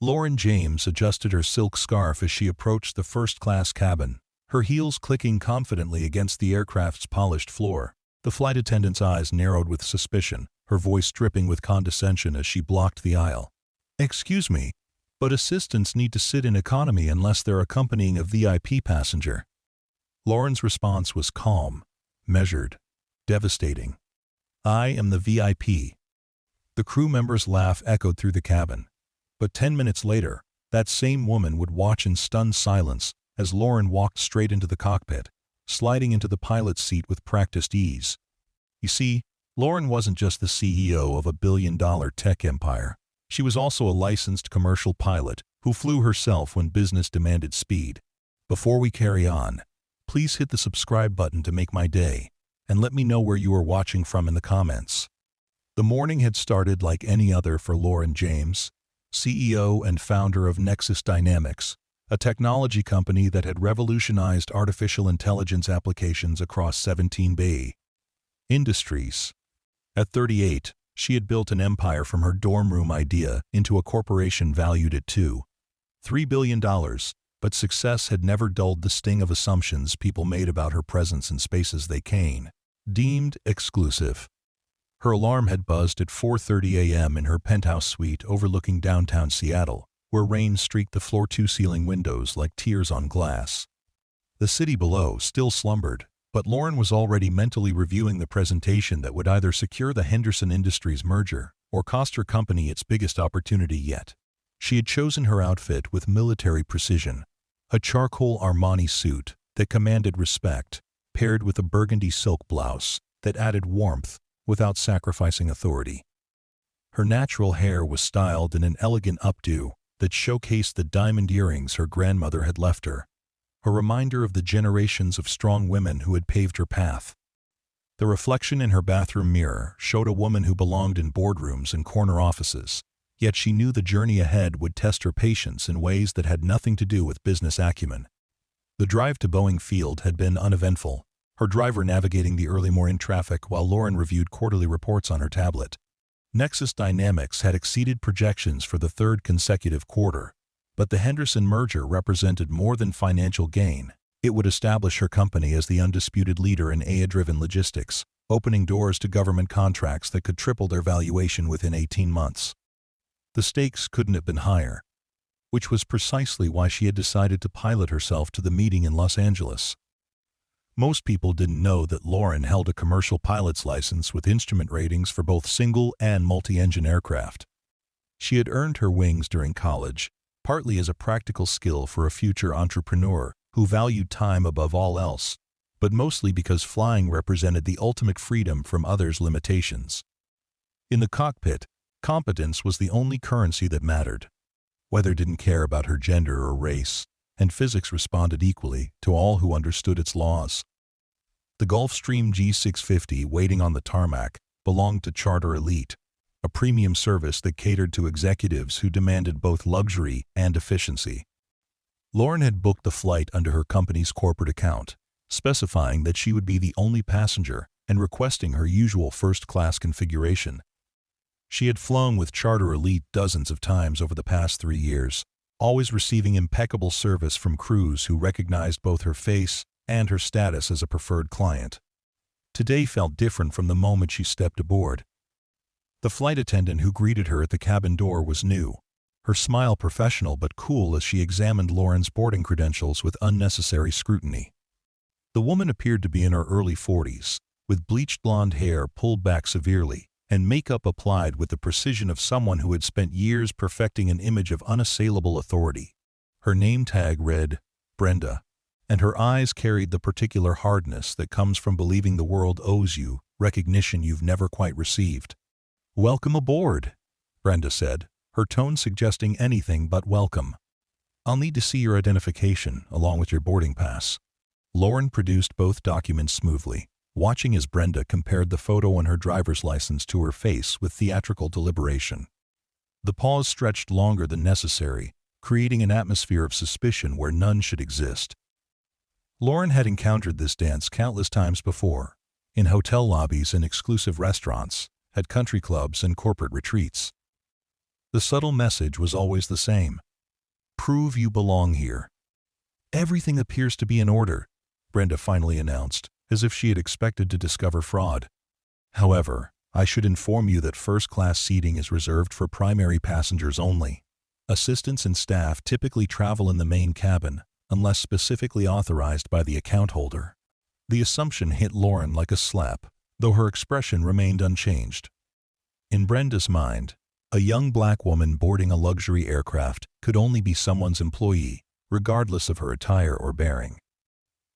Lauren James adjusted her silk scarf as she approached the first-class cabin, her heels clicking confidently against the aircraft's polished floor. The flight attendant's eyes narrowed with suspicion, her voice dripping with condescension as she blocked the aisle. "Excuse me, but assistants need to sit in economy unless they're accompanying a VIP passenger." Lauren's response was calm, measured, devastating. "I am the VIP." The crew member's laugh echoed through the cabin. But 10 minutes later, that same woman would watch in stunned silence as Lauren walked straight into the cockpit, sliding into the pilot's seat with practiced ease. You see, Lauren wasn't just the CEO of a billion-dollar tech empire. She was also a licensed commercial pilot who flew herself when business demanded speed. Before we carry on, please hit the subscribe button to make my day, and let me know where you are watching from in the comments. The morning had started like any other for Lauren James, CEO and founder of Nexus Dynamics, a technology company that had revolutionized artificial intelligence applications across 17 bay industries. At 38, she had built an empire from her dorm room idea into a corporation valued at $2.3 billion, but success had never dulled the sting of assumptions people made about her presence in spaces they deemed exclusive. Her alarm had buzzed at 4:30 a.m. in her penthouse suite overlooking downtown Seattle, where rain streaked the floor-to-ceiling windows like tears on glass. The city below still slumbered, but Lauren was already mentally reviewing the presentation that would either secure the Henderson Industries merger or cost her company its biggest opportunity yet. She had chosen her outfit with military precision, a charcoal Armani suit that commanded respect, paired with a burgundy silk blouse that added warmth without sacrificing authority. Her natural hair was styled in an elegant updo that showcased the diamond earrings her grandmother had left her, a reminder of the generations of strong women who had paved her path. The reflection in her bathroom mirror showed a woman who belonged in boardrooms and corner offices, yet she knew the journey ahead would test her patience in ways that had nothing to do with business acumen. The drive to Boeing Field had been uneventful, her driver navigating the early morning traffic while Lauren reviewed quarterly reports on her tablet. Nexus Dynamics had exceeded projections for the third consecutive quarter, but the Henderson merger represented more than financial gain. It would establish her company as the undisputed leader in AI-driven logistics, opening doors to government contracts that could triple their valuation within 18 months. The stakes couldn't have been higher, which was precisely why she had decided to pilot herself to the meeting in Los Angeles. Most people didn't know that Lauren held a commercial pilot's license with instrument ratings for both single and multi-engine aircraft. She had earned her wings during college, partly as a practical skill for a future entrepreneur who valued time above all else, but mostly because flying represented the ultimate freedom from others' limitations. In the cockpit, competence was the only currency that mattered. Weather didn't care about her gender or race, and physics responded equally to all who understood its laws. The Gulfstream G650 waiting on the tarmac belonged to Charter Elite, a premium service that catered to executives who demanded both luxury and efficiency. Lauren had booked the flight under her company's corporate account, specifying that she would be the only passenger and requesting her usual first-class configuration. She had flown with Charter Elite dozens of times over the past 3 years, always receiving impeccable service from crews who recognized both her face and her status as a preferred client. Today felt different from the moment she stepped aboard. The flight attendant who greeted her at the cabin door was new, her smile professional but cool as she examined Lauren's boarding credentials with unnecessary scrutiny. The woman appeared to be in her early 40s, with bleached blonde hair pulled back severely, and makeup applied with the precision of someone who had spent years perfecting an image of unassailable authority. Her name tag read, Brenda, and her eyes carried the particular hardness that comes from believing the world owes you recognition you've never quite received. "Welcome aboard," Brenda said, her tone suggesting anything but welcome. "I'll need to see your identification along with your boarding pass." Lauren produced both documents smoothly, watching as Brenda compared the photo on her driver's license to her face with theatrical deliberation. The pause stretched longer than necessary, creating an atmosphere of suspicion where none should exist. Lauren had encountered this dance countless times before, in hotel lobbies and exclusive restaurants, at country clubs and corporate retreats. The subtle message was always the same. Prove you belong here. Everything appears to be in order, Brenda finally announced, as if she had expected to discover fraud. However, I should inform you that first-class seating is reserved for primary passengers only. Assistants and staff typically travel in the main cabin, unless specifically authorized by the account holder. The assumption hit Lauren like a slap, though her expression remained unchanged. In Brenda's mind, a young black woman boarding a luxury aircraft could only be someone's employee, regardless of her attire or bearing.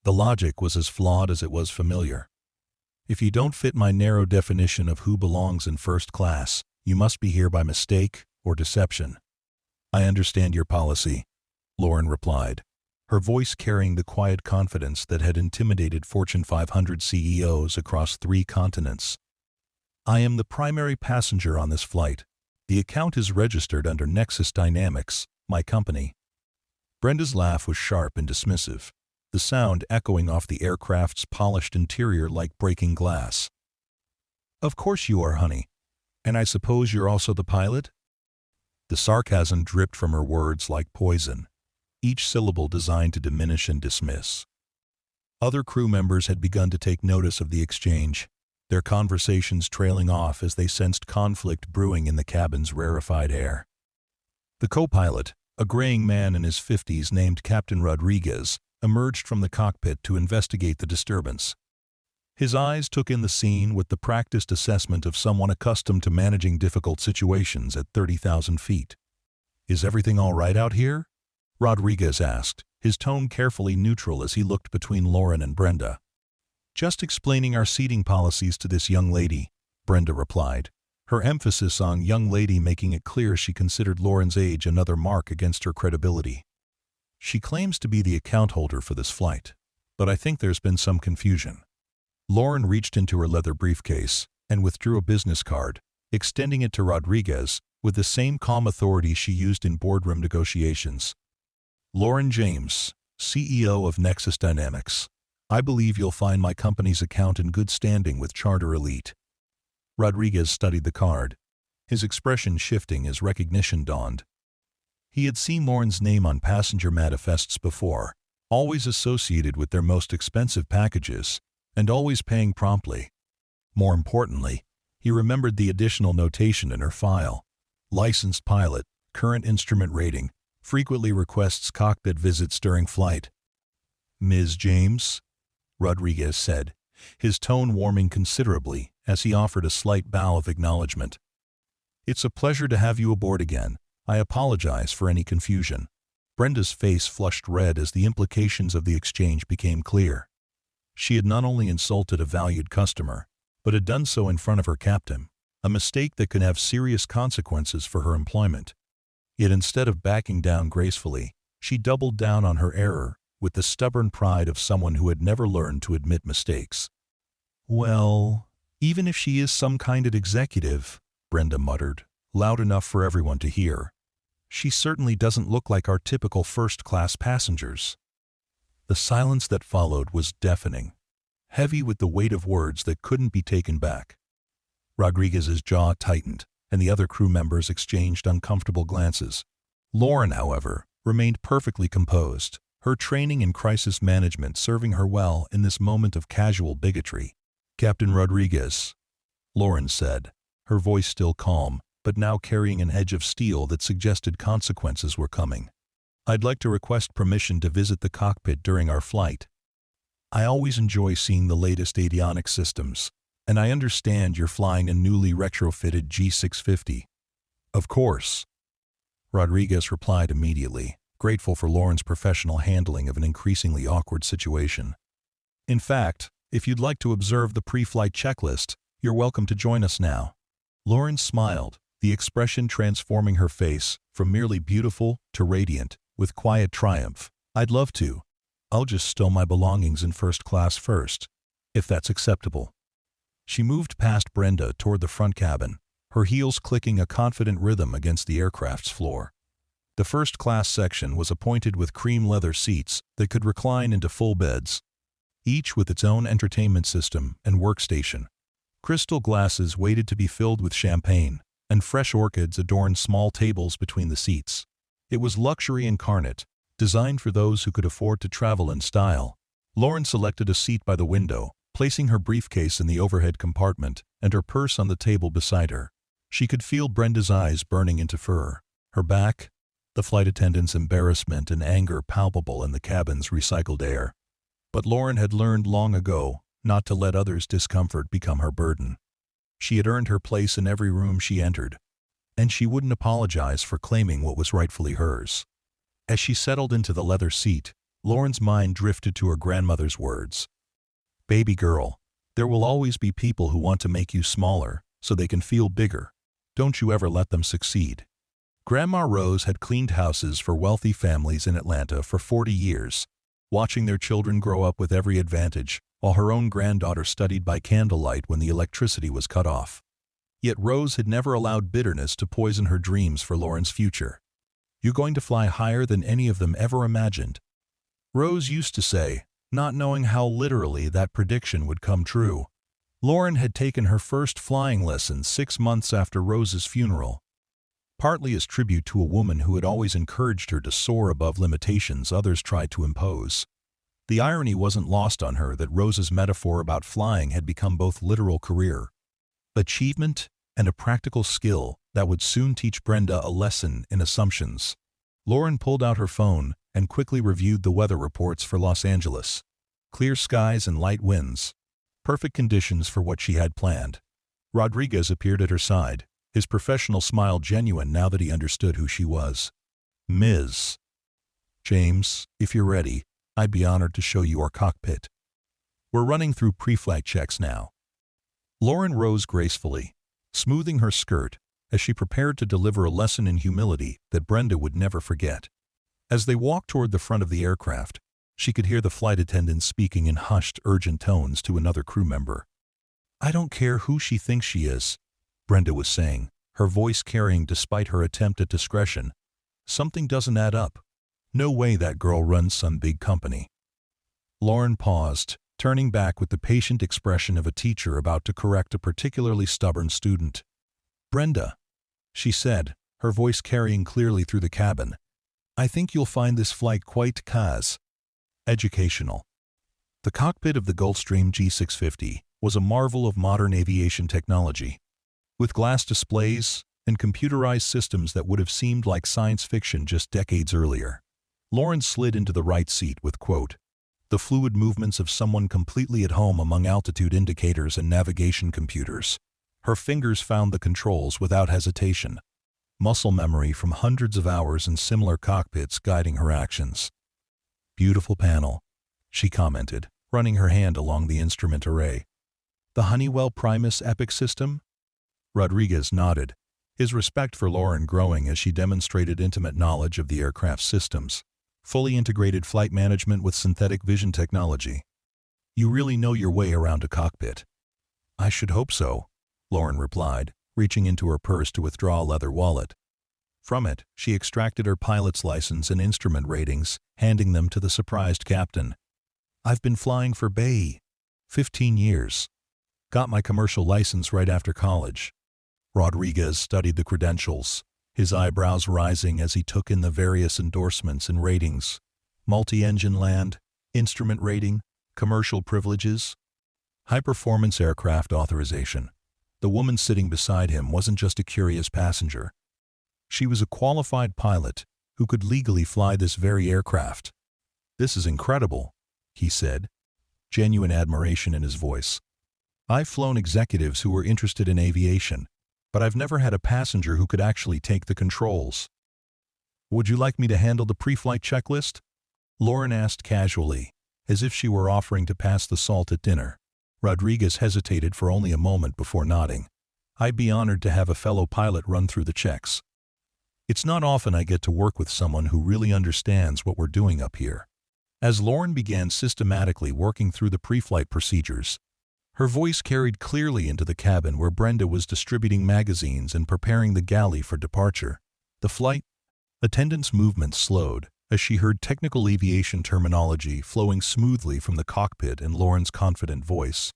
The logic was as flawed as it was familiar. If you don't fit my narrow definition of who belongs in first class, you must be here by mistake or deception. I understand your policy, Lauren replied, her voice carrying the quiet confidence that had intimidated Fortune 500 CEOs across 3 continents. I am the primary passenger on this flight. The account is registered under Nexus Dynamics, my company. Brenda's laugh was sharp and dismissive, the sound echoing off the aircraft's polished interior like breaking glass. Of course you are, honey. And I suppose you're also the pilot? The sarcasm dripped from her words like poison, each syllable designed to diminish and dismiss. Other crew members had begun to take notice of the exchange, their conversations trailing off as they sensed conflict brewing in the cabin's rarefied air. The co-pilot, a graying man in his 50s named Captain Rodriguez, emerged from the cockpit to investigate the disturbance. His eyes took in the scene with the practiced assessment of someone accustomed to managing difficult situations at 30,000 feet. "Is everything all right out here?" Rodriguez asked, his tone carefully neutral as he looked between Lauren and Brenda. "Just explaining our seating policies to this young lady," Brenda replied, her emphasis on young lady making it clear she considered Lauren's age another mark against her credibility. "She claims to be the account holder for this flight, but I think there's been some confusion." Lauren reached into her leather briefcase and withdrew a business card, extending it to Rodriguez with the same calm authority she used in boardroom negotiations. "Lauren James, CEO of Nexus Dynamics. I believe you'll find my company's account in good standing with Charter Elite." Rodriguez studied the card, his expression shifting as recognition dawned. He had seen Lauren's name on passenger manifests before, always associated with their most expensive packages, and always paying promptly. More importantly, he remembered the additional notation in her file. Licensed pilot, current instrument rating, frequently requests cockpit visits during flight. "Ms. James," Rodriguez said, his tone warming considerably as he offered a slight bow of acknowledgement. "It's a pleasure to have you aboard again. I apologize for any confusion." Brenda's face flushed red as the implications of the exchange became clear. She had not only insulted a valued customer, but had done so in front of her captain, a mistake that could have serious consequences for her employment. Yet instead of backing down gracefully, she doubled down on her error with the stubborn pride of someone who had never learned to admit mistakes. "Well, even if she is some kind of executive," Brenda muttered, loud enough for everyone to hear, "she certainly doesn't look like our typical first-class passengers." The silence that followed was deafening, heavy with the weight of words that couldn't be taken back. Rodriguez's jaw tightened, and the other crew members exchanged uncomfortable glances. Lauren, however, remained perfectly composed, her training in crisis management serving her well in this moment of casual bigotry. "Captain Rodriguez," Lauren said, her voice still calm, but now carrying an edge of steel that suggested consequences were coming. "I'd like to request permission to visit the cockpit during our flight. I always enjoy seeing the latest avionics systems, and I understand you're flying a newly retrofitted G650. "Of course," Rodriguez replied immediately, grateful for Lauren's professional handling of an increasingly awkward situation. "In fact, if you'd like to observe the pre-flight checklist, you're welcome to join us now." Lauren smiled, the expression transforming her face from merely beautiful to radiant, with quiet triumph. "I'd love to. I'll just stow my belongings in first class first, if that's acceptable." She moved past Brenda toward the front cabin, her heels clicking a confident rhythm against the aircraft's floor. The first-class section was appointed with cream leather seats that could recline into full beds, each with its own entertainment system and workstation. Crystal glasses waited to be filled with champagne, and fresh orchids adorned small tables between the seats. It was luxury incarnate, designed for those who could afford to travel in style. Lauren selected a seat by the window, placing her briefcase in the overhead compartment and her purse on the table beside her. She could feel Brenda's eyes burning into fur. Her back, the flight attendant's embarrassment and anger palpable in the cabin's recycled air. But Lauren had learned long ago not to let others' discomfort become her burden. She had earned her place in every room she entered, and she wouldn't apologize for claiming what was rightfully hers. As she settled into the leather seat, Lauren's mind drifted to her grandmother's words. "Baby girl, there will always be people who want to make you smaller so they can feel bigger. Don't you ever let them succeed." Grandma Rose had cleaned houses for wealthy families in Atlanta for 40 years, watching their children grow up with every advantage, while her own granddaughter studied by candlelight when the electricity was cut off. Yet Rose had never allowed bitterness to poison her dreams for Lauren's future. "You're going to fly higher than any of them ever imagined," Rose used to say, not knowing how literally that prediction would come true. Lauren had taken her first flying lessons 6 months after Rose's funeral, partly as tribute to a woman who had always encouraged her to soar above limitations others tried to impose. The irony wasn't lost on her that Rose's metaphor about flying had become both literal career, achievement, and a practical skill that would soon teach Brenda a lesson in assumptions. Lauren pulled out her phone and quickly reviewed the weather reports for Los Angeles. Clear skies and light winds. Perfect conditions for what she had planned. Rodriguez appeared at her side, his professional smile genuine now that he understood who she was. "Ms. James, if you're ready, I'd be honored to show you our cockpit. We're running through pre-flight checks now." Lauren rose gracefully, smoothing her skirt as she prepared to deliver a lesson in humility that Brenda would never forget. As they walked toward the front of the aircraft, she could hear the flight attendant speaking in hushed, urgent tones to another crew member. "I don't care who she thinks she is," Brenda was saying, her voice carrying despite her attempt at discretion. "Something doesn't add up. No way that girl runs some big company." Lauren paused, turning back with the patient expression of a teacher about to correct a particularly stubborn student. "Brenda," she said, her voice carrying clearly through the cabin, "I think you'll find this flight quite educational." The cockpit of the Gulfstream G650 was a marvel of modern aviation technology. With glass displays and computerized systems that would have seemed like science fiction just decades earlier. Lauren slid into the right seat with, quote, the fluid movements of someone completely at home among altitude indicators and navigation computers. Her fingers found the controls without hesitation. Muscle memory from hundreds of hours in similar cockpits guiding her actions. "Beautiful panel," she commented, running her hand along the instrument array. "The Honeywell Primus Epic system?" Rodriguez nodded, his respect for Lauren growing as she demonstrated intimate knowledge of the aircraft's systems. Fully integrated flight management with synthetic vision technology. "You really know your way around a cockpit." "I should hope so," Lauren replied, reaching into her purse to withdraw a leather wallet. From it, she extracted her pilot's license and instrument ratings, handing them to the surprised captain. "I've been flying for 15 years. Got my commercial license right after college." Rodriguez studied the credentials, his eyebrows rising as he took in the various endorsements and ratings. Multi-engine land, instrument rating, commercial privileges, high-performance aircraft authorization. The woman sitting beside him wasn't just a curious passenger. She was a qualified pilot who could legally fly this very aircraft. "This is incredible," he said, genuine admiration in his voice. "I've flown executives who were interested in aviation, but I've never had a passenger who could actually take the controls." "Would you like me to handle the pre-flight checklist?" Lauren asked casually, as if she were offering to pass the salt at dinner. Rodriguez hesitated for only a moment before nodding. "I'd be honored to have a fellow pilot run through the checks. It's not often I get to work with someone who really understands what we're doing up here." As Lauren began systematically working through the pre-flight procedures, her voice carried clearly into the cabin where Brenda was distributing magazines and preparing the galley for departure. The flight attendant's movements slowed as she heard technical aviation terminology flowing smoothly from the cockpit in Lauren's confident voice.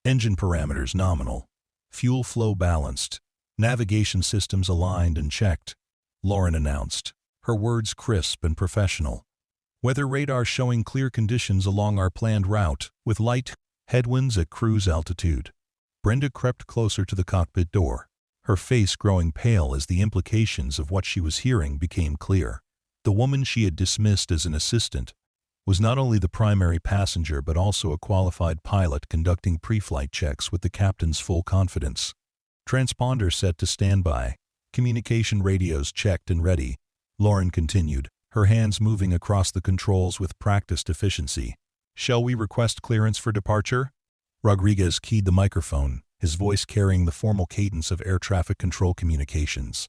Engine parameters nominal. Fuel flow balanced. Navigation systems aligned and checked, Lauren announced, her words crisp and professional. Weather radar showing clear conditions along our planned route, with light headwinds at cruise altitude. Brenda crept closer to the cockpit door, her face growing pale as the implications of what she was hearing became clear. The woman she had dismissed as an assistant was not only the primary passenger but also a qualified pilot conducting pre-flight checks with the captain's full confidence. Transponder set to standby, communication radios checked and ready, Lauren continued, her hands moving across the controls with practiced efficiency. Shall we request clearance for departure? Rodriguez keyed the microphone, his voice carrying the formal cadence of air traffic control communications.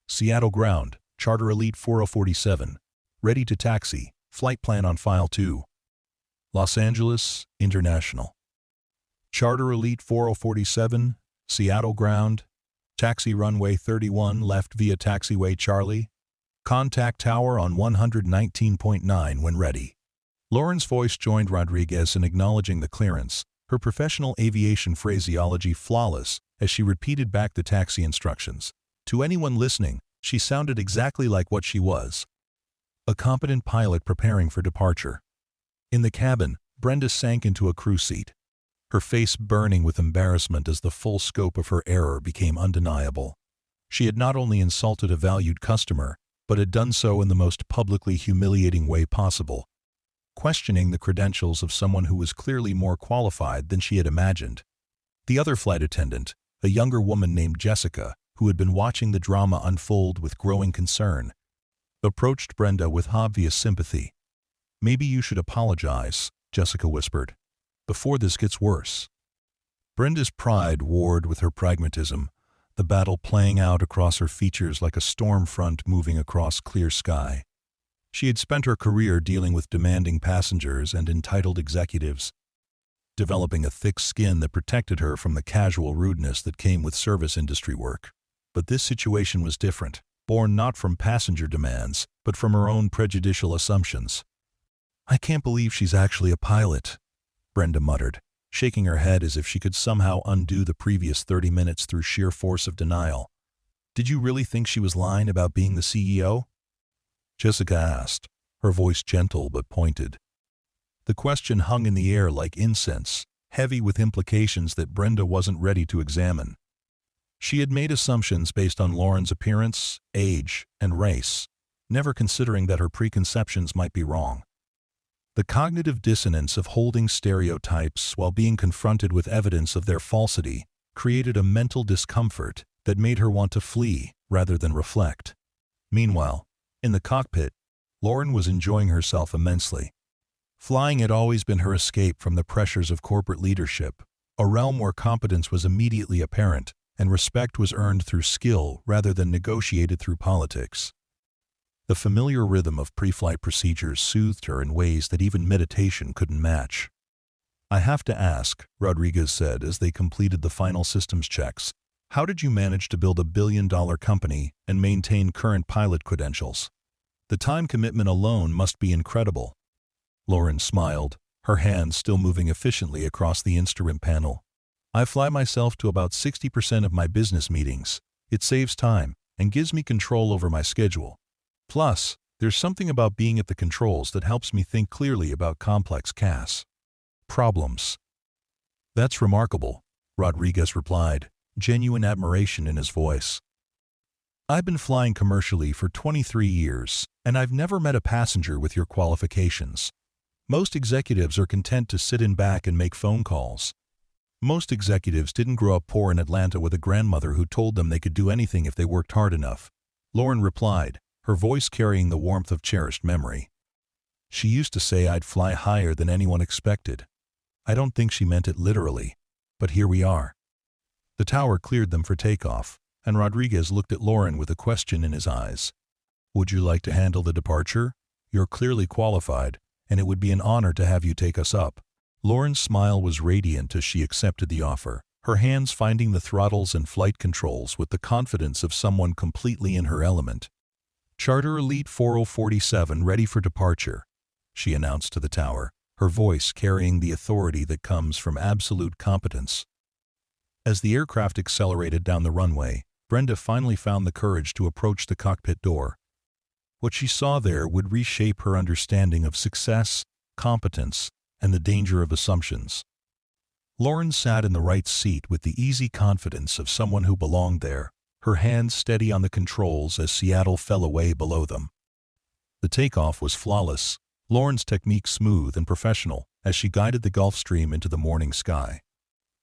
Seattle ground, Charter Elite 4047. Ready to taxi, flight plan on file 2. Los Angeles, International. Charter Elite 4047, Seattle ground, taxi runway 31 left via taxiway Charlie. Contact tower on 119.9 when ready. Lauren's voice joined Rodriguez in acknowledging the clearance, her professional aviation phraseology flawless as she repeated back the taxi instructions. To anyone listening, she sounded exactly like what she was, a competent pilot preparing for departure. In the cabin, Brenda sank into a crew seat, her face burning with embarrassment as the full scope of her error became undeniable. She had not only insulted a valued customer, but had done so in the most publicly humiliating way possible, questioning the credentials of someone who was clearly more qualified than she had imagined. The other flight attendant, a younger woman named Jessica, who had been watching the drama unfold with growing concern, approached Brenda with obvious sympathy. "Maybe you should apologize," Jessica whispered, "before this gets worse." Brenda's pride warred with her pragmatism, the battle playing out across her features like a storm front moving across clear sky. She had spent her career dealing with demanding passengers and entitled executives, developing a thick skin that protected her from the casual rudeness that came with service industry work. But this situation was different, born not from passenger demands, but from her own prejudicial assumptions. "I can't believe she's actually a pilot," Brenda muttered, shaking her head as if she could somehow undo the previous 30 minutes through sheer force of denial. "Did you really think she was lying about being the CEO?" Jessica asked, her voice gentle but pointed. The question hung in the air like incense, heavy with implications that Brenda wasn't ready to examine. She had made assumptions based on Lauren's appearance, age, and race, never considering that her preconceptions might be wrong. The cognitive dissonance of holding stereotypes while being confronted with evidence of their falsity created a mental discomfort that made her want to flee rather than reflect. Meanwhile, in the cockpit, Lauren was enjoying herself immensely. Flying had always been her escape from the pressures of corporate leadership, a realm where competence was immediately apparent and respect was earned through skill rather than negotiated through politics. The familiar rhythm of pre-flight procedures soothed her in ways that even meditation couldn't match. "I have to ask," Rodriguez said as they completed the final systems checks, "how did you manage to build a billion-dollar company and maintain current pilot credentials? The time commitment alone must be incredible." Lauren smiled, her hands still moving efficiently across the instrument panel. "I fly myself to about 60% of my business meetings. It saves time and gives me control over my schedule. Plus, there's something about being at the controls that helps me think clearly about complex problems." "That's remarkable," Rodriguez replied, genuine admiration in his voice. "I've been flying commercially for 23 years, and I've never met a passenger with your qualifications. Most executives are content to sit in back and make phone calls. Most executives didn't grow up poor in Atlanta with a grandmother who told them they could do anything if they worked hard enough," Lauren replied, her voice carrying the warmth of cherished memory. "She used to say I'd fly higher than anyone expected. I don't think she meant it literally, but here we are." The tower cleared them for takeoff, and Rodriguez looked at Lauren with a question in his eyes. "Would you like to handle the departure? You're clearly qualified, and it would be an honor to have you take us up." Lauren's smile was radiant as she accepted the offer, her hands finding the throttles and flight controls with the confidence of someone completely in her element. "Charter Elite 4047 ready for departure," she announced to the tower, her voice carrying the authority that comes from absolute competence. As the aircraft accelerated down the runway, Brenda finally found the courage to approach the cockpit door. What she saw there would reshape her understanding of success, competence, and the danger of assumptions. Lauren sat in the right seat with the easy confidence of someone who belonged there, her hands steady on the controls as Seattle fell away below them. The takeoff was flawless, Lauren's technique smooth and professional as she guided the Gulfstream into the morning sky.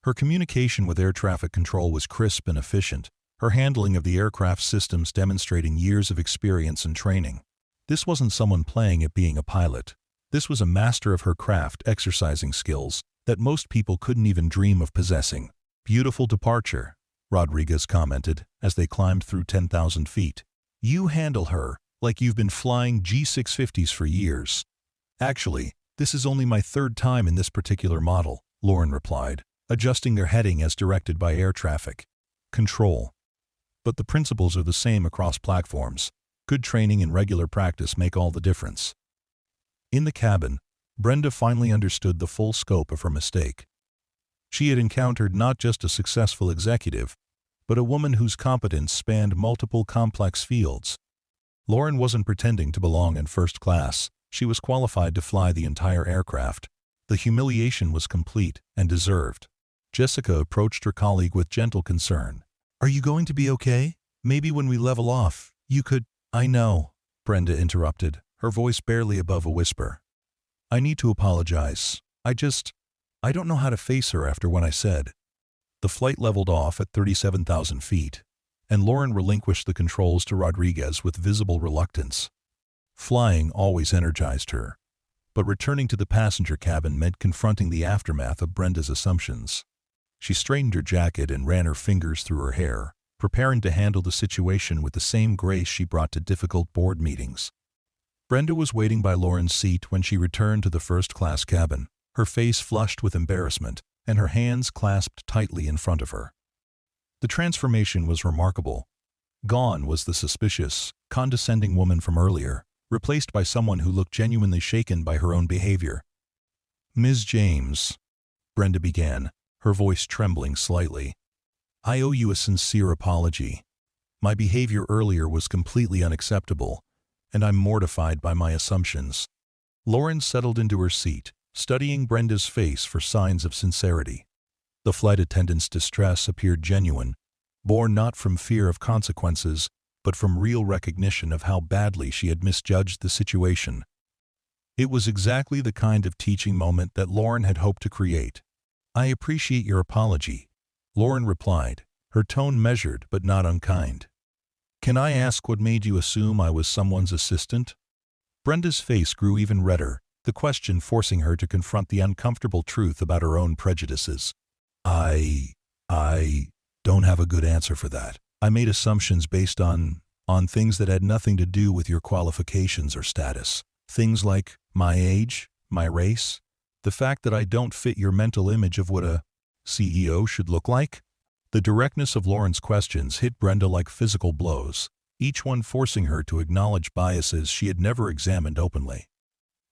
Her communication with air traffic control was crisp and efficient, her handling of the aircraft systems demonstrating years of experience and training. This wasn't someone playing at being a pilot. This was a master of her craft exercising skills that most people couldn't even dream of possessing. "Beautiful departure," Rodriguez commented as they climbed through 10,000 feet. "You handle her like you've been flying G650s for years." "Actually, this is only my third time in this particular model," Lauren replied, adjusting their heading as directed by air traffic control. "But the principles are the same across platforms. Good training and regular practice make all the difference." In the cabin, Brenda finally understood the full scope of her mistake. She had encountered not just a successful executive, but a woman whose competence spanned multiple complex fields. Lauren wasn't pretending to belong in first class, she was qualified to fly the entire aircraft. The humiliation was complete and deserved. Jessica approached her colleague with gentle concern. "Are you going to be okay? Maybe when we level off, you could—" "I know," Brenda interrupted, her voice barely above a whisper. "I need to apologize. I don't know how to face her after what I said." The flight leveled off at 37,000 feet, and Lauren relinquished the controls to Rodriguez with visible reluctance. Flying always energized her, but returning to the passenger cabin meant confronting the aftermath of Brenda's assumptions. She straightened her jacket and ran her fingers through her hair, preparing to handle the situation with the same grace she brought to difficult board meetings. Brenda was waiting by Lauren's seat when she returned to the first-class cabin, her face flushed with embarrassment and her hands clasped tightly in front of her. The transformation was remarkable. Gone was the suspicious, condescending woman from earlier, replaced by someone who looked genuinely shaken by her own behavior. "Ms. James," Brenda began, her voice trembling slightly, "I owe you a sincere apology. My behavior earlier was completely unacceptable, and I'm mortified by my assumptions." Lauren settled into her seat, studying Brenda's face for signs of sincerity. The flight attendant's distress appeared genuine, born not from fear of consequences, but from real recognition of how badly she had misjudged the situation. It was exactly the kind of teaching moment that Lauren had hoped to create. "I appreciate your apology," Lauren replied, her tone measured but not unkind. "Can I ask what made you assume I was someone's assistant?" Brenda's face grew even redder, the question forcing her to confront the uncomfortable truth about her own prejudices. I don't have a good answer for that. I made assumptions based on things that had nothing to do with your qualifications or status. Things like my age, my race, the fact that I don't fit your mental image of what a CEO should look like." The directness of Lauren's questions hit Brenda like physical blows, each one forcing her to acknowledge biases she had never examined openly.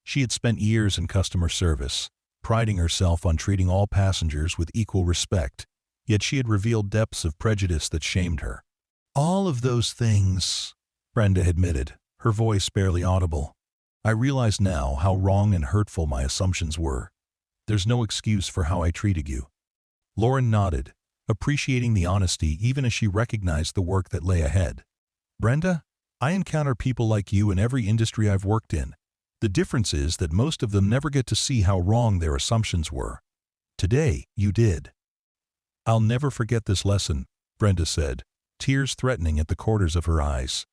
She had spent years in customer service, priding herself on treating all passengers with equal respect, yet she had revealed depths of prejudice that shamed her. "All of those things," Brenda admitted, her voice barely audible. "I realize now how wrong and hurtful my assumptions were. There's no excuse for how I treated you." Lauren nodded, appreciating the honesty even as she recognized the work that lay ahead. "Brenda, I encounter people like you in every industry I've worked in. The difference is that most of them never get to see how wrong their assumptions were. Today, you did." "I'll never forget this lesson," Brenda said, tears threatening at the corners of her eyes.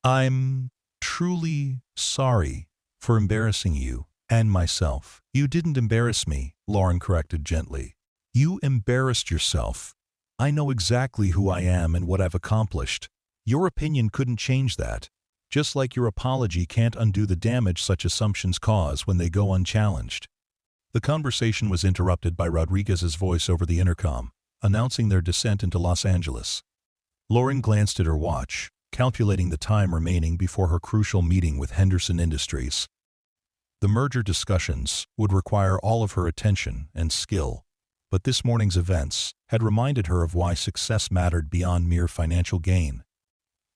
"I'm truly sorry for embarrassing you and myself." "You didn't embarrass me," Lauren corrected gently. "You embarrassed yourself. I know exactly who I am and what I've accomplished. Your opinion couldn't change that, just like your apology can't undo the damage such assumptions cause when they go unchallenged." The conversation was interrupted by Rodriguez's voice over the intercom, announcing their descent into Los Angeles. Lauren glanced at her watch, calculating the time remaining before her crucial meeting with Henderson Industries. The merger discussions would require all of her attention and skill, but this morning's events had reminded her of why success mattered beyond mere financial gain.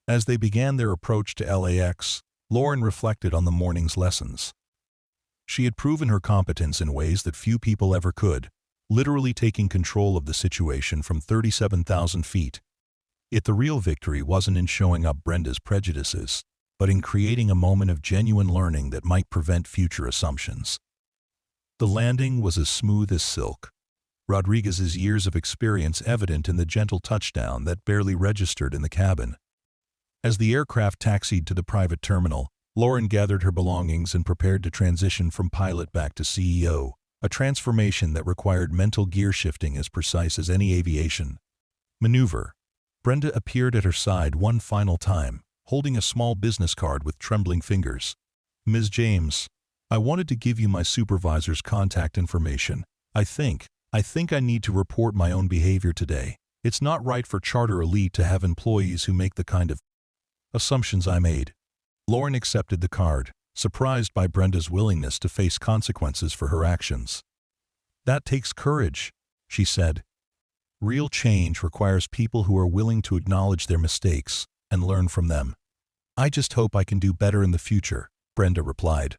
As they began their approach to LAX, Lauren reflected on the morning's lessons. She had proven her competence in ways that few people ever could, literally taking control of the situation from 37,000 feet. Yet the real victory wasn't in showing up Brenda's prejudices, but in creating a moment of genuine learning that might prevent future assumptions. The landing was as smooth as silk, Rodriguez's years of experience evident in the gentle touchdown that barely registered in the cabin. As the aircraft taxied to the private terminal, Lauren gathered her belongings and prepared to transition from pilot back to CEO, a transformation that required mental gear shifting as precise as any aviation maneuver. Brenda appeared at her side one final time, holding a small business card with trembling fingers. "Ms. James, I wanted to give you my supervisor's contact information. I think I need to report my own behavior today. It's not right for Charter Elite to have employees who make the kind of assumptions I made." Lauren accepted the card, surprised by Brenda's willingness to face consequences for her actions. "That takes courage," she said. "Real change requires people who are willing to acknowledge their mistakes and learn from them." "I just hope I can do better in the future," Brenda replied.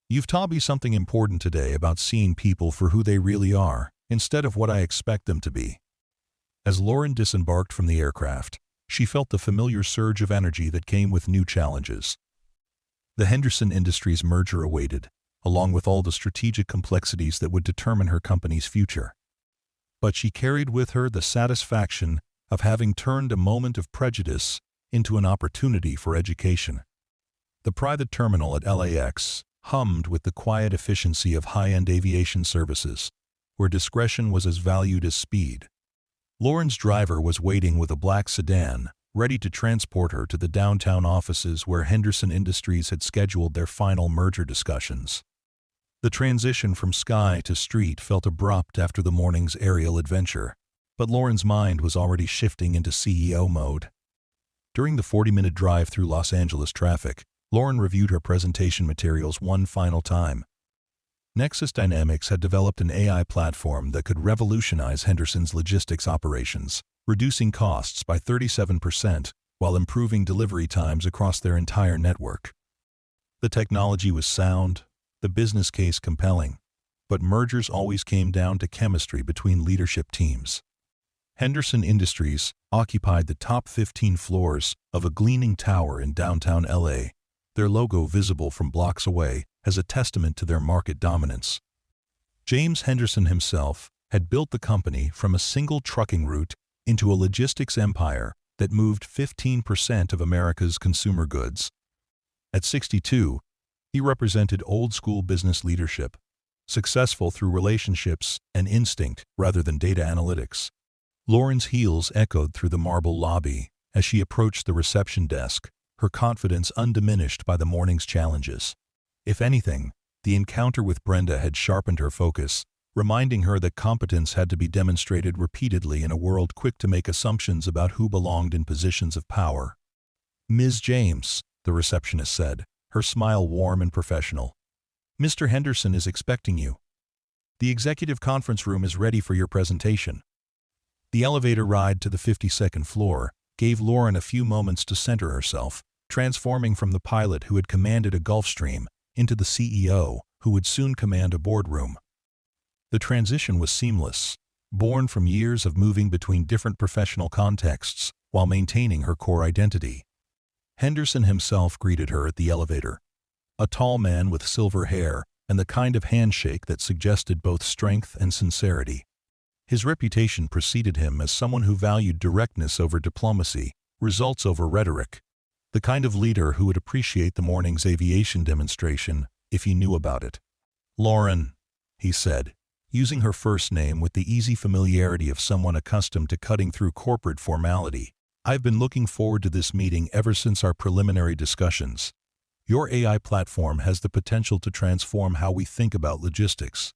"You've taught me something important today about seeing people for who they really are, instead of what I expect them to be." As Lauren disembarked from the aircraft, she felt the familiar surge of energy that came with new challenges. The Henderson Industries merger awaited, along with all the strategic complexities that would determine her company's future. But she carried with her the satisfaction of having turned a moment of prejudice into an opportunity for education. The private terminal at LAX hummed with the quiet efficiency of high-end aviation services, where discretion was as valued as speed. Lauren's driver was waiting with a black sedan, ready to transport her to the downtown offices where Henderson Industries had scheduled their final merger discussions. The transition from sky to street felt abrupt after the morning's aerial adventure, but Lauren's mind was already shifting into CEO mode. During the 40-minute drive through Los Angeles traffic, Lauren reviewed her presentation materials one final time. Nexus Dynamics had developed an AI platform that could revolutionize Henderson's logistics operations, reducing costs by 37% while improving delivery times across their entire network. The technology was sound, the business case compelling, but mergers always came down to chemistry between leadership teams. Henderson Industries occupied the top 15 floors of a gleaming tower in downtown LA, their logo visible from blocks away as a testament to their market dominance. James Henderson himself had built the company from a single trucking route into a logistics empire that moved 15% of America's consumer goods. At 62, he represented old-school business leadership, successful through relationships and instinct rather than data analytics. Lauren's heels echoed through the marble lobby as she approached the reception desk, her confidence undiminished by the morning's challenges. If anything, the encounter with Brenda had sharpened her focus, reminding her that competence had to be demonstrated repeatedly in a world quick to make assumptions about who belonged in positions of power. "Ms. James," the receptionist said, her smile warm and professional. "Mr. Henderson is expecting you. The executive conference room is ready for your presentation." The elevator ride to the 52nd floor gave Lauren a few moments to center herself, transforming from the pilot who had commanded a Gulfstream into the CEO who would soon command a boardroom. The transition was seamless, born from years of moving between different professional contexts while maintaining her core identity. Henderson himself greeted her at the elevator, a tall man with silver hair and the kind of handshake that suggested both strength and sincerity. His reputation preceded him as someone who valued directness over diplomacy, results over rhetoric, the kind of leader who would appreciate the morning's aviation demonstration if he knew about it. "Lauren," he said, using her first name with the easy familiarity of someone accustomed to cutting through corporate formality. "I've been looking forward to this meeting ever since our preliminary discussions. Your AI platform has the potential to transform how we think about logistics."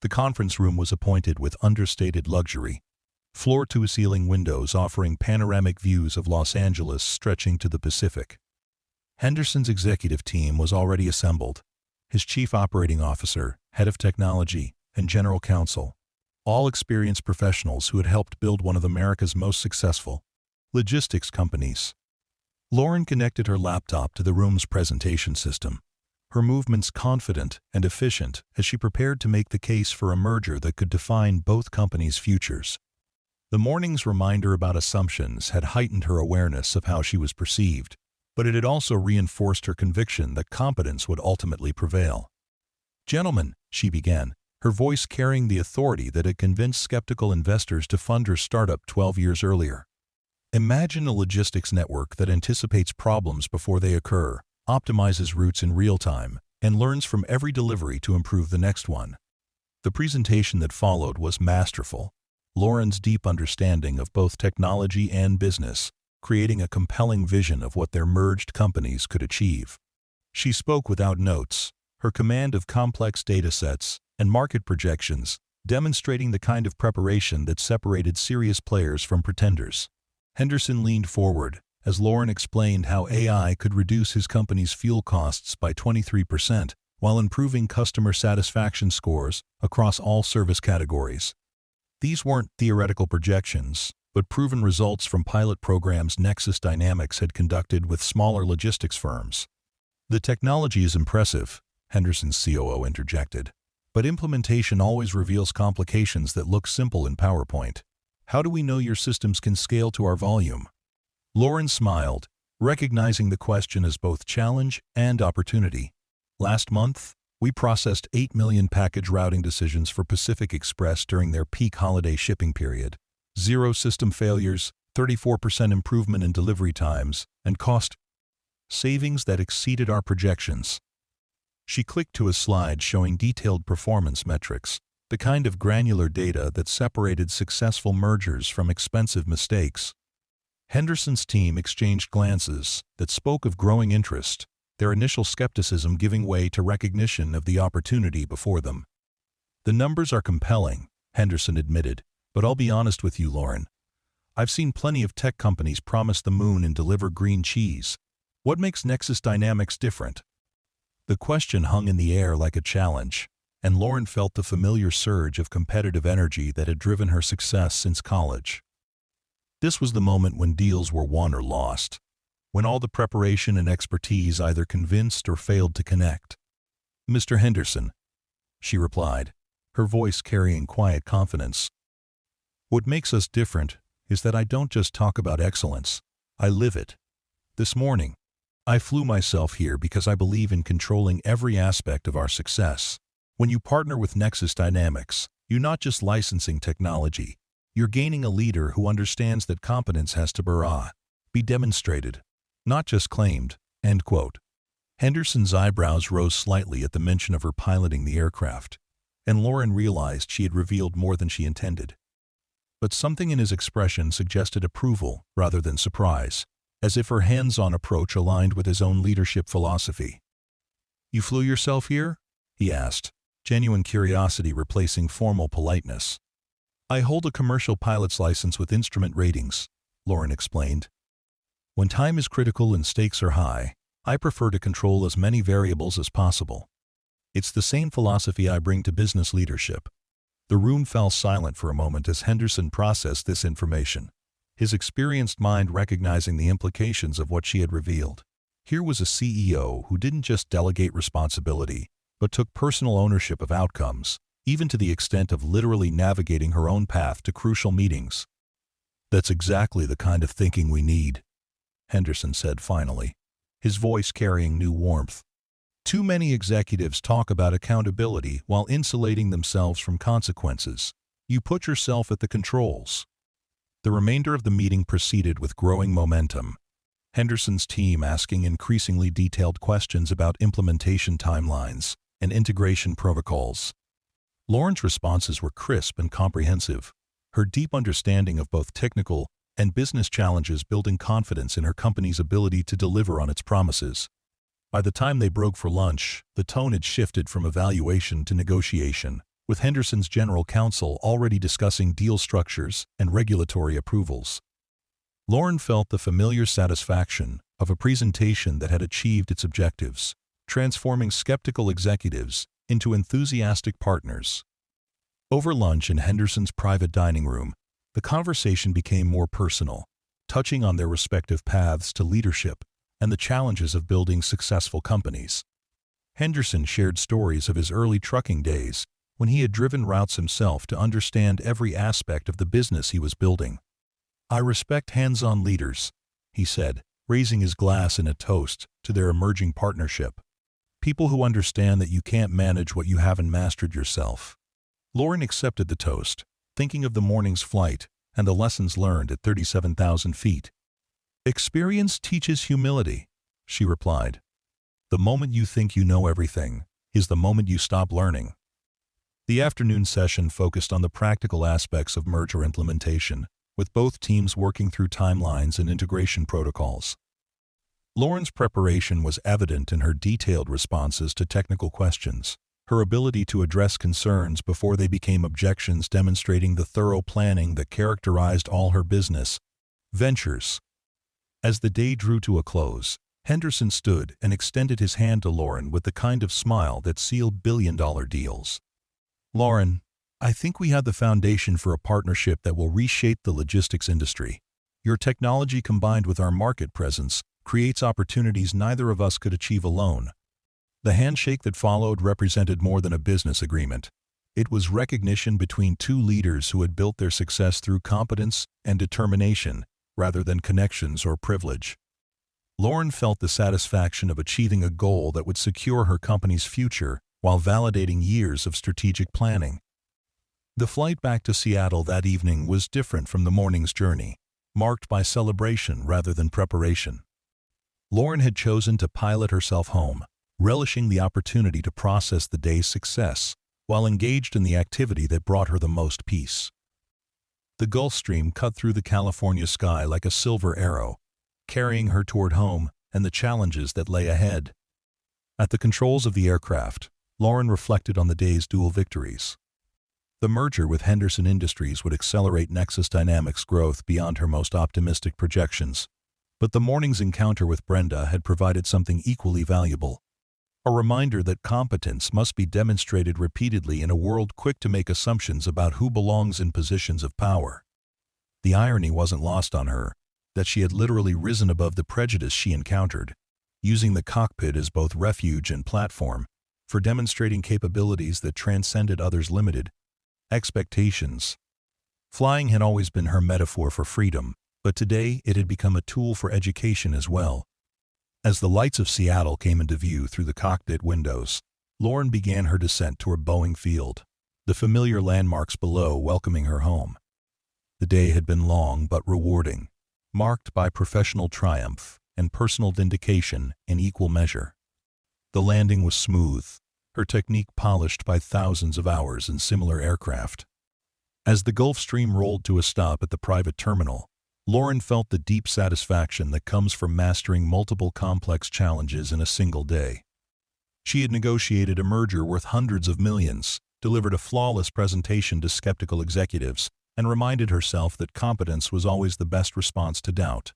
The conference room was appointed with understated luxury, floor-to-ceiling windows offering panoramic views of Los Angeles stretching to the Pacific. Henderson's executive team was already assembled, his chief operating officer, head of technology, and general counsel. all experienced professionals who had helped build one of America's most successful logistics companies. Lauren connected her laptop to the room's presentation system, her movements confident and efficient as she prepared to make the case for a merger that could define both companies' futures. The morning's reminder about assumptions had heightened her awareness of how she was perceived, but it had also reinforced her conviction that competence would ultimately prevail. "Gentlemen," she began, her voice carrying the authority that had convinced skeptical investors to fund her startup 12 years earlier. "Imagine a logistics network that anticipates problems before they occur, optimizes routes in real time, and learns from every delivery to improve the next one." The presentation that followed was masterful. Lauren's deep understanding of both technology and business, creating a compelling vision of what their merged companies could achieve. She spoke without notes, her command of complex data sets and market projections demonstrating the kind of preparation that separated serious players from pretenders. Henderson leaned forward as Lauren explained how AI could reduce his company's fuel costs by 23% while improving customer satisfaction scores across all service categories. These weren't theoretical projections, but proven results from pilot programs Nexus Dynamics had conducted with smaller logistics firms. "The technology is impressive," Henderson's COO interjected, "but implementation always reveals complications that look simple in PowerPoint. How do we know your systems can scale to our volume?" Lauren smiled, recognizing the question as both challenge and opportunity. "Last month, we processed 8 million package routing decisions for Pacific Express during their peak holiday shipping period. 0 system failures, 34% improvement in delivery times, and cost savings that exceeded our projections." She clicked to a slide showing detailed performance metrics, the kind of granular data that separated successful mergers from expensive mistakes. Henderson's team exchanged glances that spoke of growing interest, their initial skepticism giving way to recognition of the opportunity before them. "The numbers are compelling," Henderson admitted, "but I'll be honest with you, Lauren. I've seen plenty of tech companies promise the moon and deliver green cheese. What makes Nexus Dynamics different?" The question hung in the air like a challenge, and Lauren felt the familiar surge of competitive energy that had driven her success since college. This was the moment when deals were won or lost, when all the preparation and expertise either convinced or failed to connect. "Mr. Henderson," she replied, her voice carrying quiet confidence, "what makes us different is that I don't just talk about excellence, I live it. This morning, I flew myself here because I believe in controlling every aspect of our success. When you partner with Nexus Dynamics, you're not just licensing technology, you're gaining a leader who understands that competence has to be demonstrated, not just claimed." End quote. Henderson's eyebrows rose slightly at the mention of her piloting the aircraft, and Lauren realized she had revealed more than she intended. But something in his expression suggested approval rather than surprise, as if her hands-on approach aligned with his own leadership philosophy. "You flew yourself here?" he asked, genuine curiosity replacing formal politeness. "I hold a commercial pilot's license with instrument ratings," Lauren explained. "When time is critical and stakes are high, I prefer to control as many variables as possible. It's the same philosophy I bring to business leadership." The room fell silent for a moment as Henderson processed this information, his experienced mind recognizing the implications of what she had revealed. Here was a CEO who didn't just delegate responsibility, but took personal ownership of outcomes, even to the extent of literally navigating her own path to crucial meetings. "That's exactly the kind of thinking we need," Henderson said finally, his voice carrying new warmth. "Too many executives talk about accountability while insulating themselves from consequences. You put yourself at the controls." The remainder of the meeting proceeded with growing momentum, Henderson's team asking increasingly detailed questions about implementation timelines and integration protocols. Lauren's responses were crisp and comprehensive, her deep understanding of both technical and business challenges building confidence in her company's ability to deliver on its promises. By the time they broke for lunch, the tone had shifted from evaluation to negotiation, with Henderson's general counsel already discussing deal structures and regulatory approvals. Lauren felt the familiar satisfaction of a presentation that had achieved its objectives, transforming skeptical executives into enthusiastic partners. Over lunch in Henderson's private dining room, the conversation became more personal, touching on their respective paths to leadership and the challenges of building successful companies. Henderson shared stories of his early trucking days when he had driven routes himself to understand every aspect of the business he was building. "I respect hands-on leaders," he said, raising his glass in a toast to their emerging partnership. "People who understand that you can't manage what you haven't mastered yourself." Lauren accepted the toast, thinking of the morning's flight and the lessons learned at 37,000 feet. "Experience teaches humility," she replied. "The moment you think you know everything is the moment you stop learning." The afternoon session focused on the practical aspects of merger implementation, with both teams working through timelines and integration protocols. Lauren's preparation was evident in her detailed responses to technical questions, her ability to address concerns before they became objections, demonstrating the thorough planning that characterized all her business ventures. As the day drew to a close, Henderson stood and extended his hand to Lauren with the kind of smile that sealed billion-dollar deals. "Lauren, I think we have the foundation for a partnership that will reshape the logistics industry. Your technology combined with our market presence creates opportunities neither of us could achieve alone." The handshake that followed represented more than a business agreement. It was recognition between two leaders who had built their success through competence and determination, rather than connections or privilege. Lauren felt the satisfaction of achieving a goal that would secure her company's future while validating years of strategic planning. The flight back to Seattle that evening was different from the morning's journey, marked by celebration rather than preparation. Lauren had chosen to pilot herself home, relishing the opportunity to process the day's success while engaged in the activity that brought her the most peace. The Gulf Stream cut through the California sky like a silver arrow, carrying her toward home and the challenges that lay ahead. At the controls of the aircraft, Lauren reflected on the day's dual victories. The merger with Henderson Industries would accelerate Nexus Dynamics' growth beyond her most optimistic projections, but the morning's encounter with Brenda had provided something equally valuable. A reminder that competence must be demonstrated repeatedly in a world quick to make assumptions about who belongs in positions of power. The irony wasn't lost on her, that she had literally risen above the prejudice she encountered, using the cockpit as both refuge and platform for demonstrating capabilities that transcended others' limited expectations. Flying had always been her metaphor for freedom, but today it had become a tool for education as well. As the lights of Seattle came into view through the cockpit windows, Lauren began her descent toward Boeing Field, the familiar landmarks below welcoming her home. The day had been long but rewarding, marked by professional triumph and personal vindication in equal measure. The landing was smooth, her technique polished by thousands of hours in similar aircraft. As the Gulfstream rolled to a stop at the private terminal, Lauren felt the deep satisfaction that comes from mastering multiple complex challenges in a single day. She had negotiated a merger worth hundreds of millions, delivered a flawless presentation to skeptical executives, and reminded herself that competence was always the best response to doubt.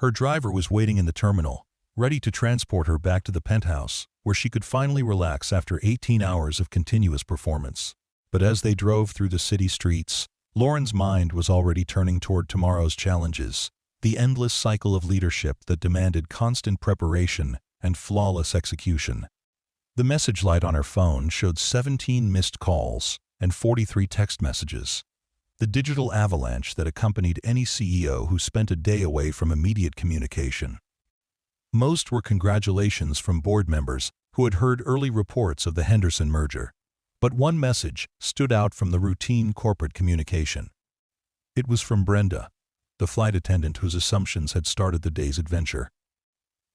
Her driver was waiting in the terminal, ready to transport her back to the penthouse, where she could finally relax after 18 hours of continuous performance. But as they drove through the city streets, Lauren's mind was already turning toward tomorrow's challenges, the endless cycle of leadership that demanded constant preparation and flawless execution. The message light on her phone showed 17 missed calls and 43 text messages, the digital avalanche that accompanied any CEO who spent a day away from immediate communication. Most were congratulations from board members who had heard early reports of the Henderson merger. But one message stood out from the routine corporate communication. It was from Brenda, the flight attendant whose assumptions had started the day's adventure.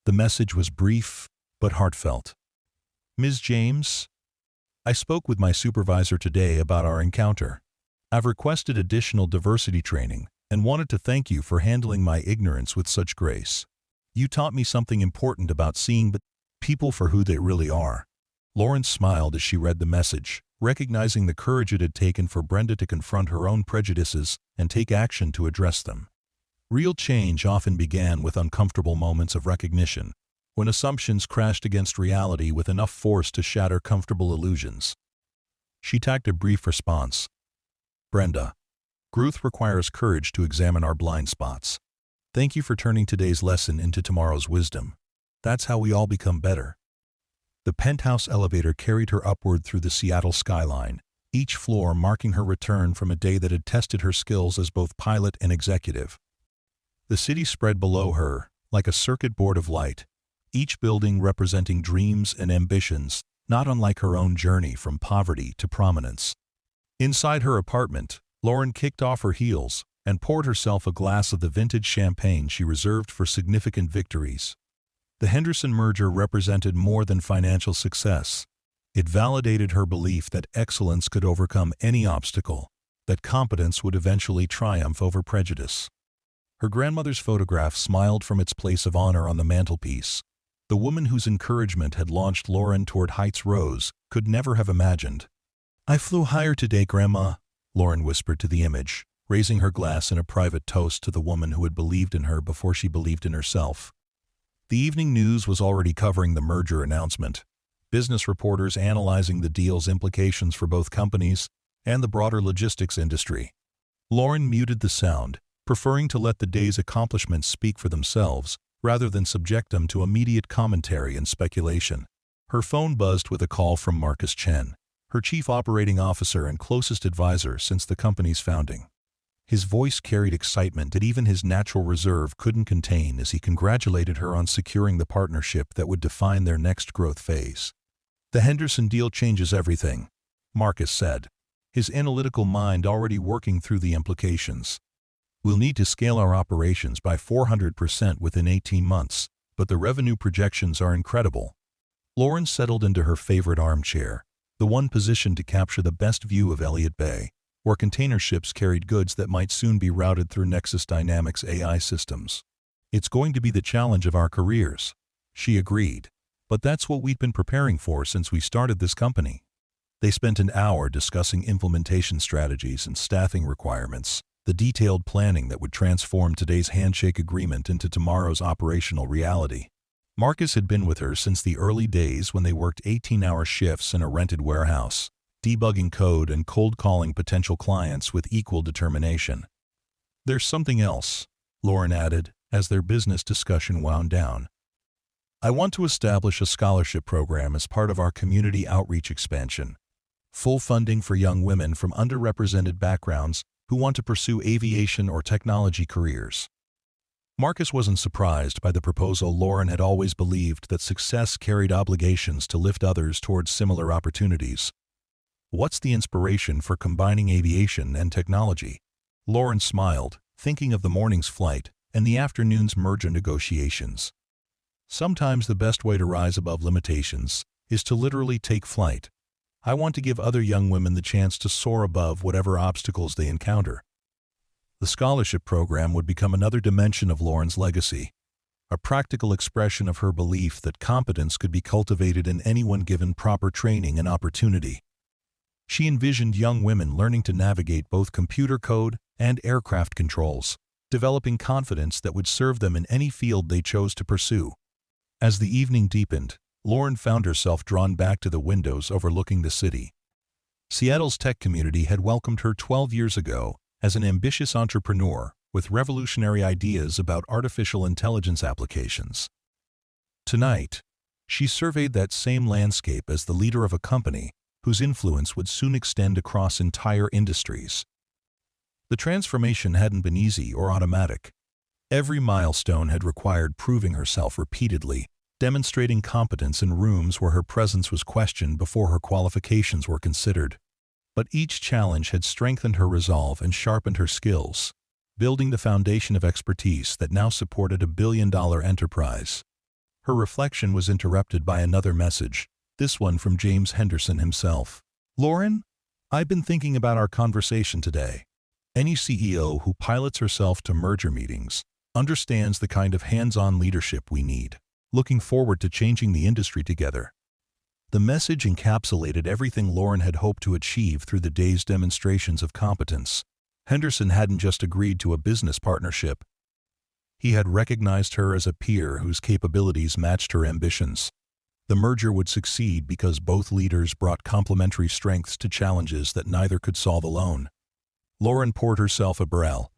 The message was brief but heartfelt. "Ms. James, I spoke with my supervisor today about our encounter. I've requested additional diversity training and wanted to thank you for handling my ignorance with such grace. You taught me something important about seeing people for who they really are." Lauren smiled as she read the message, recognizing the courage it had taken for Brenda to confront her own prejudices and take action to address them. Real change often began with uncomfortable moments of recognition, when assumptions crashed against reality with enough force to shatter comfortable illusions. She tacked a brief response, Brenda. Growth requires courage to examine our blind spots. Thank you for turning today's lesson into tomorrow's wisdom. That's how we all become better. The penthouse elevator carried her upward through the Seattle skyline, each floor marking her return from a day that had tested her skills as both pilot and executive. The city spread below her, like a circuit board of light, each building representing dreams and ambitions, not unlike her own journey from poverty to prominence. Inside her apartment, Lauren kicked off her heels and poured herself a glass of the vintage champagne she reserved for significant victories. The Henderson merger represented more than financial success. It validated her belief that excellence could overcome any obstacle, that competence would eventually triumph over prejudice. Her grandmother's photograph smiled from its place of honor on the mantelpiece. The woman whose encouragement had launched Lauren toward heights Rose could never have imagined. "I flew higher today, Grandma," Lauren whispered to the image, raising her glass in a private toast to the woman who had believed in her before she believed in herself. The evening news was already covering the merger announcement, business reporters analyzing the deal's implications for both companies and the broader logistics industry. Lauren muted the sound, preferring to let the day's accomplishments speak for themselves rather than subject them to immediate commentary and speculation. Her phone buzzed with a call from Marcus Chen, her chief operating officer and closest advisor since the company's founding. His voice carried excitement that even his natural reserve couldn't contain as he congratulated her on securing the partnership that would define their next growth phase. "The Henderson deal changes everything," Marcus said, his analytical mind already working through the implications. "We'll need to scale our operations by 400% within 18 months, but the revenue projections are incredible." Lauren settled into her favorite armchair, the one positioned to capture the best view of Elliott Bay, where container ships carried goods that might soon be routed through Nexus Dynamics AI systems. "It's going to be the challenge of our careers," she agreed, "but that's what we've been preparing for since we started this company." They spent an hour discussing implementation strategies and staffing requirements, the detailed planning that would transform today's handshake agreement into tomorrow's operational reality. Marcus had been with her since the early days when they worked 18-hour shifts in a rented warehouse, debugging code and cold-calling potential clients with equal determination. "There's something else," Lauren added, as their business discussion wound down. "I want to establish a scholarship program as part of our community outreach expansion. Full funding for young women from underrepresented backgrounds who want to pursue aviation or technology careers." Marcus wasn't surprised by the proposal. Lauren had always believed that success carried obligations to lift others towards similar opportunities. "What's the inspiration for combining aviation and technology?" Lauren smiled, thinking of the morning's flight and the afternoon's merger negotiations. "Sometimes the best way to rise above limitations is to literally take flight. I want to give other young women the chance to soar above whatever obstacles they encounter." The scholarship program would become another dimension of Lauren's legacy, a practical expression of her belief that competence could be cultivated in anyone given proper training and opportunity. She envisioned young women learning to navigate both computer code and aircraft controls, developing confidence that would serve them in any field they chose to pursue. As the evening deepened, Lauren found herself drawn back to the windows overlooking the city. Seattle's tech community had welcomed her 12 years ago as an ambitious entrepreneur with revolutionary ideas about artificial intelligence applications. Tonight, she surveyed that same landscape as the leader of a company whose influence would soon extend across entire industries. The transformation hadn't been easy or automatic. Every milestone had required proving herself repeatedly, demonstrating competence in rooms where her presence was questioned before her qualifications were considered. But each challenge had strengthened her resolve and sharpened her skills, building the foundation of expertise that now supported a billion-dollar enterprise. Her reflection was interrupted by another message, this one from James Henderson himself. "Lauren, I've been thinking about our conversation today. Any CEO who pilots herself to merger meetings understands the kind of hands-on leadership we need. Looking forward to changing the industry together." The message encapsulated everything Lauren had hoped to achieve through the day's demonstrations of competence. Henderson hadn't just agreed to a business partnership. He had recognized her as a peer whose capabilities matched her ambitions. The merger would succeed because both leaders brought complementary strengths to challenges that neither could solve alone. Lauren poured herself a Brel.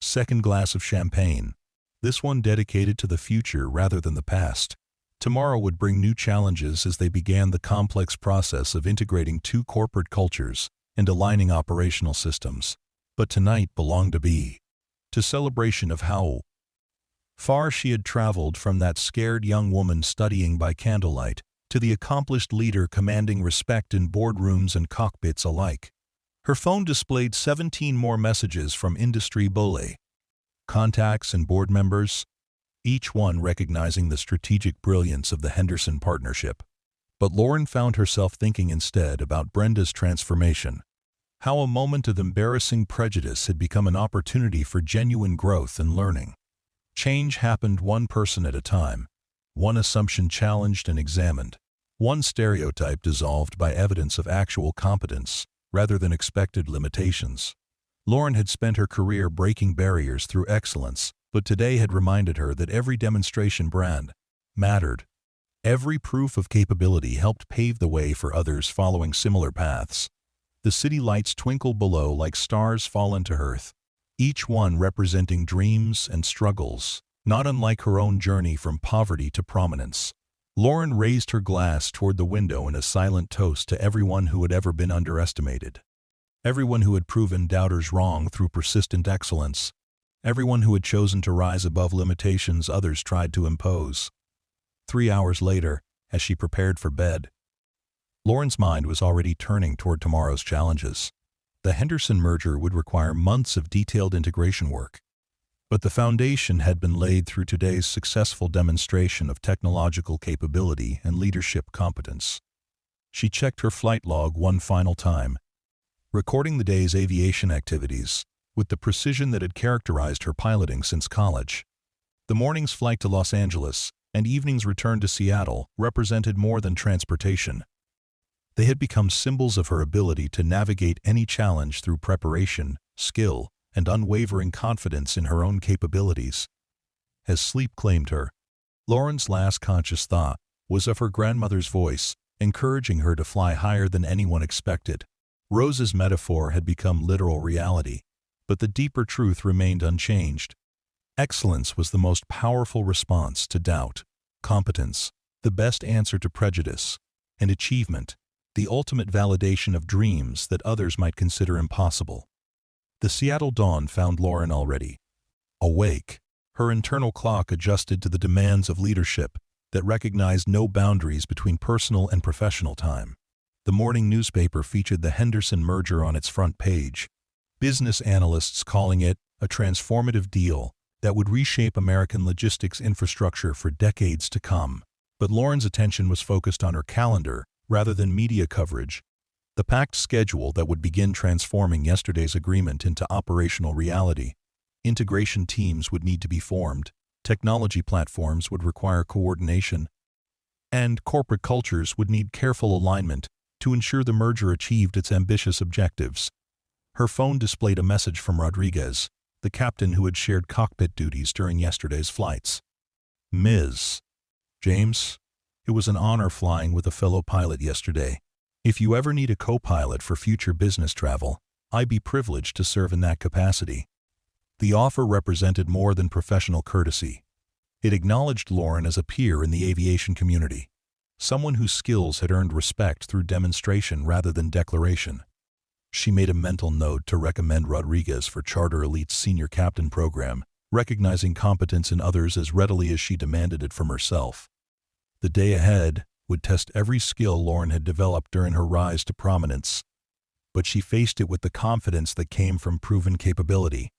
Second glass of champagne, this one dedicated to the future rather than the past. Tomorrow would bring new challenges as they began the complex process of integrating two corporate cultures and aligning operational systems. But tonight belonged to celebration of how far she had traveled, from that scared young woman studying by candlelight to the accomplished leader commanding respect in boardrooms and cockpits alike. Her phone displayed 17 more messages from industry bully contacts and board members, each one recognizing the strategic brilliance of the Henderson partnership. But Lauren found herself thinking instead about Brenda's transformation, how a moment of embarrassing prejudice had become an opportunity for genuine growth and learning. Change happened one person at a time, one assumption challenged and examined, one stereotype dissolved by evidence of actual competence rather than expected limitations. Lauren had spent her career breaking barriers through excellence, but today had reminded her that every demonstration brand mattered. Every proof of capability helped pave the way for others following similar paths. The city lights twinkled below like stars fallen to earth, each one representing dreams and struggles, not unlike her own journey from poverty to prominence. Lauren raised her glass toward the window in a silent toast to everyone who had ever been underestimated. Everyone who had proven doubters wrong through persistent excellence. Everyone who had chosen to rise above limitations others tried to impose. 3 hours later, as she prepared for bed, Lauren's mind was already turning toward tomorrow's challenges. The Henderson merger would require months of detailed integration work, but the foundation had been laid through today's successful demonstration of technological capability and leadership competence. She checked her flight log one final time, recording the day's aviation activities with the precision that had characterized her piloting since college. The morning's flight to Los Angeles and evening's return to Seattle represented more than transportation. They had become symbols of her ability to navigate any challenge through preparation, skill, and unwavering confidence in her own capabilities. As sleep claimed her, Lauren's last conscious thought was of her grandmother's voice, encouraging her to fly higher than anyone expected. Rose's metaphor had become literal reality, but the deeper truth remained unchanged. Excellence was the most powerful response to doubt, competence, the best answer to prejudice, and achievement, the ultimate validation of dreams that others might consider impossible. The Seattle dawn found Lauren already awake, her internal clock adjusted to the demands of leadership that recognized no boundaries between personal and professional time. The morning newspaper featured the Henderson merger on its front page, business analysts calling it a transformative deal that would reshape American logistics infrastructure for decades to come. But Lauren's attention was focused on her calendar rather than media coverage, the packed schedule that would begin transforming yesterday's agreement into operational reality. Integration teams would need to be formed, technology platforms would require coordination, and corporate cultures would need careful alignment to ensure the merger achieved its ambitious objectives. Her phone displayed a message from Rodriguez, the captain who had shared cockpit duties during yesterday's flights. Ms. James, it was an honor flying with a fellow pilot yesterday. If you ever need a co-pilot for future business travel, I'd be privileged to serve in that capacity. The offer represented more than professional courtesy. It acknowledged Lauren as a peer in the aviation community, someone whose skills had earned respect through demonstration rather than declaration. She made a mental note to recommend Rodriguez for Charter Elite's senior captain program, recognizing competence in others as readily as she demanded it from herself. The day ahead would test every skill Lauren had developed during her rise to prominence, but she faced it with the confidence that came from proven capability.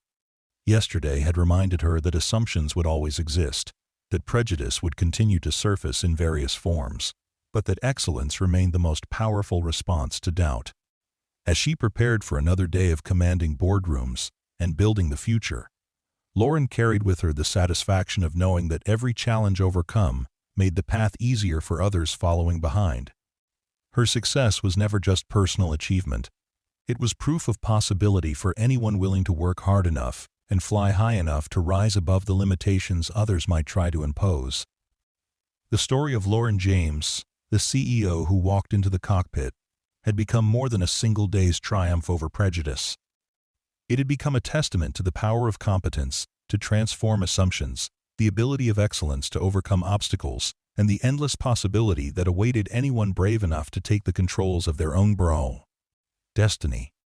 Yesterday had reminded her that assumptions would always exist, that prejudice would continue to surface in various forms, but that excellence remained the most powerful response to doubt. As she prepared for another day of commanding boardrooms and building the future, Lauren carried with her the satisfaction of knowing that every challenge overcome made the path easier for others following behind. Her success was never just personal achievement. It was proof of possibility for anyone willing to work hard enough and fly high enough to rise above the limitations others might try to impose. The story of Lauren James, the CEO who walked into the cockpit, had become more than a single day's triumph over prejudice. It had become a testament to the power of competence to transform assumptions, the ability of excellence to overcome obstacles, and the endless possibility that awaited anyone brave enough to take the controls of their own destiny.